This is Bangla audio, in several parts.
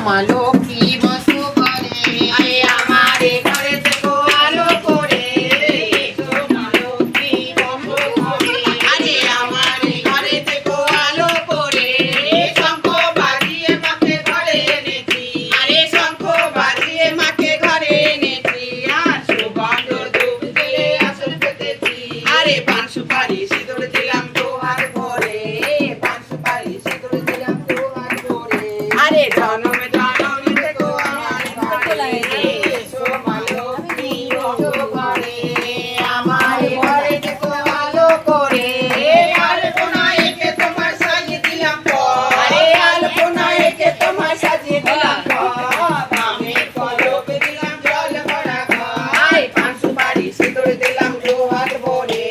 মা লক্ষ্মী বসো ঘরে, আরে আমার ঘরে থেকো আলো করে, এসো মা লক্ষ্মী বসো ঘরে, আরে আমার ঘরে থেকো আলো করে, শঙ্খ বাজিয়ে মাকে ঘরে এনেছি, আরে শঙ্খ বাজিয়ে মাকে ঘরে এনেছি, আর সুগন্ধ ধূপ জ্বেলে আসন পেতেছি, আরে পান সুপারি সিঁদুর দিলাম দোহার ভরে, পান সুপারি সিঁদুর দিলাম দোহার ভরে, আরে জনম জনম থেকো আমার ঘরে, এসো মা লক্ষ্মী বসো ঘরে, আমার ঘরে থেকো আলো করে, আলপনা এঁকে তোমার সাজিয়ে দিলাম পথ, আরে আলপনা এঁকে তোমার সাজিয়ে দিলাম পথ, আমের পলকে দিলাম জল ভরা ঘর, আরে পান সুপারি সিঁদুর দিলাম দোহাত ভরে,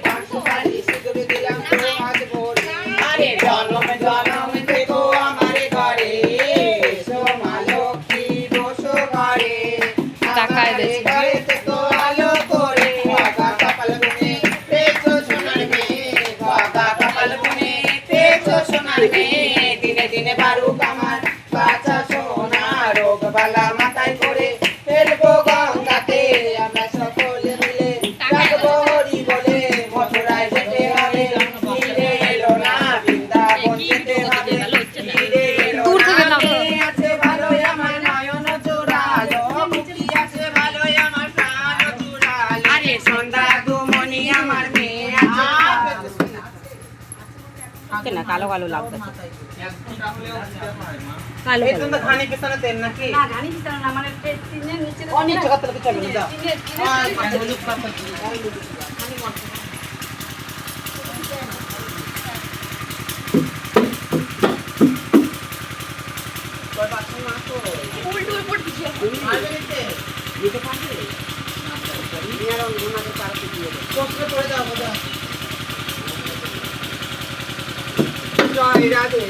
পান সুপারি সিঁদুর দিলাম দোহাত ভরে, আরে জনম জনম থেকো আমার ঘরে, এসো মা লক্ষ্মী বসো ঘরে, তাকায় আমার দেখি। ঘরে থেকো আলো করে, বাবা কপাল বুনে পেয়েছো সোনার মেয়ে, বাবা কপাল বুনে পেয়েছো সোনার মেয়ে, দিনে দিনে বারুক আমার বাচ্চা সোনা, রোগ বালা মাথায় করে ফেলবো গঙ্গাতে, আমরা সকলে মিলে ডাকবো হরি বলে, মথুরায় যেতে হবে ফিরে এলো না, বৃন্দাবন যেতে হবে ফিরে এলো দূর থেকে না, নাও। মেয়ে আছে ভালোই আমার নয়ন জোড়ালো, মুখী আছে ভালোই আমার প্রাণ জোড়ালো, আরে সন্ধ্যা দুমনি আমার মেয়ে আছে না কালো কালো লাগবে এই তো খানি পিছনে তেল নাকি অনেক জায়গা থেকে চলে দাও জয় রাধে